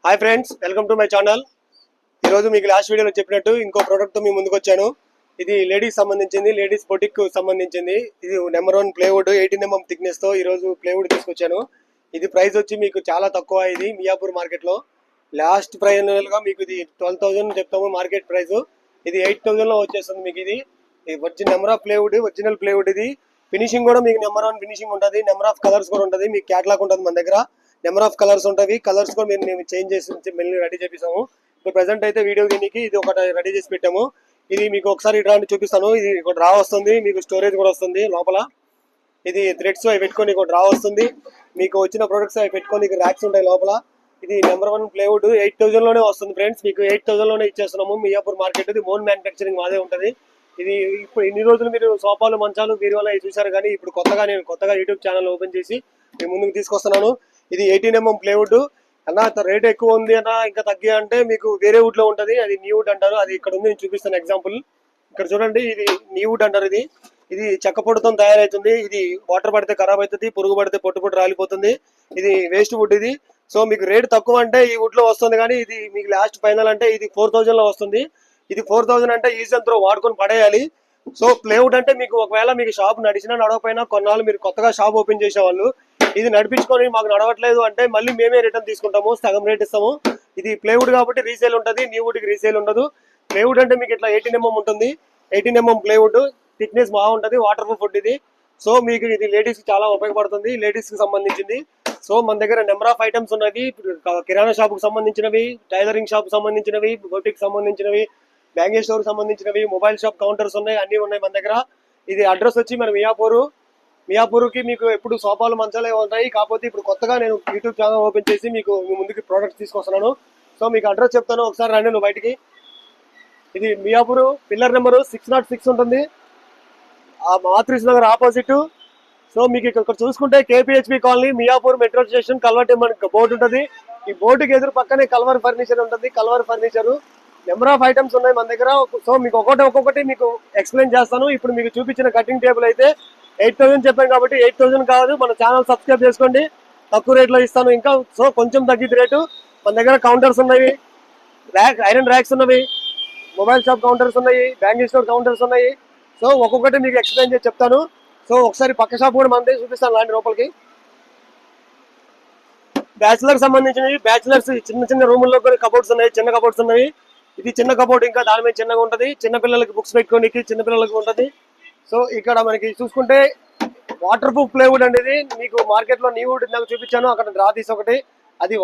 Hi friends, welcome to my channel. ఈరోజు మీకు last వీడియోలో చెప్పినట్టు ఇంకో ప్రోడక్ట్తో మీ ముందుకు వచ్చాను. ఇది లేడీస్ సంబంధించింది, లేడీస్ బొటిక్ సంబంధించింది. ఇది నెంబర్ 1 ప్లేవుడ్ 18mm థిక్నెస్తో ఈరోజు ప్లేవుడ్ తీసుకొచ్చాను. ఇది ప్రైస్ వచ్చి మీకు చాలా తక్కువ. ఇది మియాపూర్ మార్కెట్లో లాస్ట్ ప్రైజ్గా మీకు ఇది 12,000 చెప్తాము మార్కెట్ ప్రైస్. ఇది 8,000లో వచ్చేస్తుంది మీకు. ఇది original number of plywood, original plywood. ఇది ఫినిషింగ్ కూడా మీకు నెంబర్ 1 ఫినిషింగ్ ఉంటుంది. నెంబర్ ఆఫ్ కలర్స్ కూడా ఉంటుంది. మీకు క్యాటలాగ్ ఉంటుంది మన దగ్గర. నెంబర్ ఆఫ్ కలర్స్ ఉంటాయి. కలర్స్ కూడా మేము చేంజ్ చేసి మళ్ళీ రెడీ చేపిస్తాము. ఇప్పుడు ప్రెసెంట్ అయితే వీడియో దీనికి ఇది ఒకటి రెడీ చేసి పెట్టాము. ఇది మీకు ఒకసారి ఇట్లా చూపిస్తాను. ఇది ఒక డ్రా వస్తుంది, మీకు స్టోరేజ్ కూడా వస్తుంది లోపల. ఇది థ్రెడ్స్ అవి పెట్టుకొని ఒక డ్రా వస్తుంది. మీకు వచ్చిన ప్రొడక్ట్స్ అవి పెట్టుకొని ర్యాక్స్ ఉంటాయి లోపల. ఇది నెంబర్ 1 ప్లేవుడ్ 8,000లోనే వస్తుంది ఫ్రెండ్స్. మీకు 8,000లోనే ఇచ్చేస్తున్నాము. మియాపూర్ మార్కెట్ ఇది ఓన్ మ్యానుఫ్యాక్చరింగ్ మాదే ఉంటుంది. ఇది ఇప్పుడు ఇన్ని రోజులు మీరు సోఫాలు, మంచాలు, బీరువాలు అవి చూసారు, కానీ ఇప్పుడు నేను కొత్తగా యూట్యూబ్ ఛానల్ ఓపెన్ చేసి మీ ముందుకు తీసుకొస్తున్నాను. ఇది 18mm ప్లేవుడ్ అన్న. రేట్ ఎక్కువ ఉంది అన్న, ఇంకా తగ్గి అంటే మీకు వేరే వుడ్ లో ఉంటుంది. అది న్యూ వుడ్ అంటారు. అది ఇక్కడ ఉంది, నేను చూపిస్తాను ఎగ్జాంపుల్. ఇక్కడ చూడండి, ఇది న్యూ వుడ్ అంటారు. ఇది చెక్క పొడితో తయారవుతుంది. ఇది వాటర్ పడితే ఖరాబ్ అవుతుంది, పురుగు పడితే పొట్టు రాలిపోతుంది. ఇది వేస్ట్ వుడ్. ఇది సో మీకు రేట్ తక్కువ అంటే ఈ వుడ్ లో వస్తుంది, కానీ ఇది మీకు లాస్ట్ ఫైనల్ అంటే ఇది 4,000లో వస్తుంది. ఇది 4,000 అంటే ఈజీ అంతా వాడుకొని పడేయాలి. సో ప్లేవుడ్ అంటే మీకు ఒకవేళ మీకు షాప్ నడిచినా నడవపోయినా కొన్నాళ్ళు మీరు కొత్తగా షాప్ ఓపెన్ చేసేవాళ్ళు ఇది నడిపించుకొని మాకు నడవట్లేదు అంటే మళ్ళీ మేమే రిటర్న్ తీసుకుంటాము, సగం రేట్ ఇస్తాము. ఇది ప్లేవుడ్ కాబట్టి రీసేల్ ఉంటుంది, న్యూ వుడ్కి రీసేల్ ఉండదు. ప్లేవుడ్ అంటే మీకు ఇట్లా 18mm ఉంటుంది. 18mm ప్లేవుడ్ థిక్నెస్ బాగుంటుంది, వాటర్ ప్రూఫ్ వుడ్ ఇది. సో మీకు ఇది లేడీస్కి చాలా ఉపయోగపడుతుంది, లేడీస్కి సంబంధించింది. సో మన దగ్గర నెంబర్ ఆఫ్ ఐటమ్స్ ఉన్నవి. కిరాణా షాప్కి సంబంధించినవి, టైలరింగ్ షాప్కి సంబంధించినవి, బొటిక్ సంబంధించినవి, బ్యాంగిల్ స్టోర్ సంబంధించినవి, మొబైల్ షాప్ కౌంటర్స్ ఉన్నాయి, అన్నీ ఉన్నాయి మన దగ్గర. ఇది అడ్రస్ వచ్చి మన మియాపూర్కి మీకు ఎప్పుడు సోఫాలు, మంచాలే ఉంటాయి. కాకపోతే ఇప్పుడు కొత్తగా నేను యూట్యూబ్ ఛానల్ ఓపెన్ చేసి మీకు మీ ముందుకి ప్రోడక్ట్స్ తీసుకొస్తున్నాను. సో మీకు అడ్రస్ చెప్తాను, ఒకసారి రండి నువ్వు బయటికి. ఇది మియాపూర్ పిల్లర్ నెంబర్ 606 ఉంటుంది, ఆ మాతృశ్రీ నగర్ ఆపోజిట్. సో మీకు ఇక్కడ చూసుకుంటే KPHP colony, Miyapur metro station, కల్వర్ మనకి బోర్డు ఉంటుంది. ఈ బోర్డుకి ఎదురు పక్కనే కల్వర్ ఫర్నిచర్ ఉంటుంది. కల్వర్ ఫర్నిచర్ నెంబర్ ఆఫ్ ఐటమ్స్ ఉన్నాయి మన దగ్గర. సో మీకు ఒక్కొక్కటి మీకు ఎక్స్ప్లెయిన్ చేస్తాను. ఇప్పుడు మీకు చూపించిన కటింగ్ టేబుల్ అయితే 8,000 చెప్పాను కాబట్టి 8,000 కాదు. మన ఛానల్ సబ్స్క్రైబ్ చేసుకోండి, తక్కువ రేట్లో ఇస్తాను. ఇంకా సో కొంచెం తగ్గిద్ది రేటు. మన దగ్గర కౌంటర్స్ ఉన్నవి, ఐరన్ ర్యాక్స్ ఉన్నవి, మొబైల్ షాప్ కౌంటర్స్ ఉన్నాయి, బ్యాంగిల్ స్టోర్ కౌంటర్స్ ఉన్నాయి. సో ఒక్కొక్కటి మీకు ఎక్స్ప్లెయిన్ చేసి చెప్తాను. సో ఒకసారి పక్క షాప్ కూడా మనదే చూపిస్తాను, లాంటి లోపలికి. బ్యాచిలర్కి సంబంధించినవి, బ్యాచిలర్స్ చిన్న చిన్న రూముల్లో కబోర్డ్స్ ఉన్నాయి, చిన్న కబోర్డ్స్ ఉన్నాయి. ఇది చిన్న కబోర్డ్, ఇంకా దాని మీద చిన్నగా ఉంటుంది. చిన్నపిల్లలకి బుక్స్ పెట్టుకోనికి చిన్నపిల్లలకి ఉంటుంది. సో ఇక్కడ మనకి చూసుకుంటే వాటర్ ప్రూఫ్ ప్లేవుడ్ అనేది మీకు మార్కెట్లో న్యూ వుడ్ నాకు చూపించాను, అక్కడ డ్రా తీసి ఒకటి అది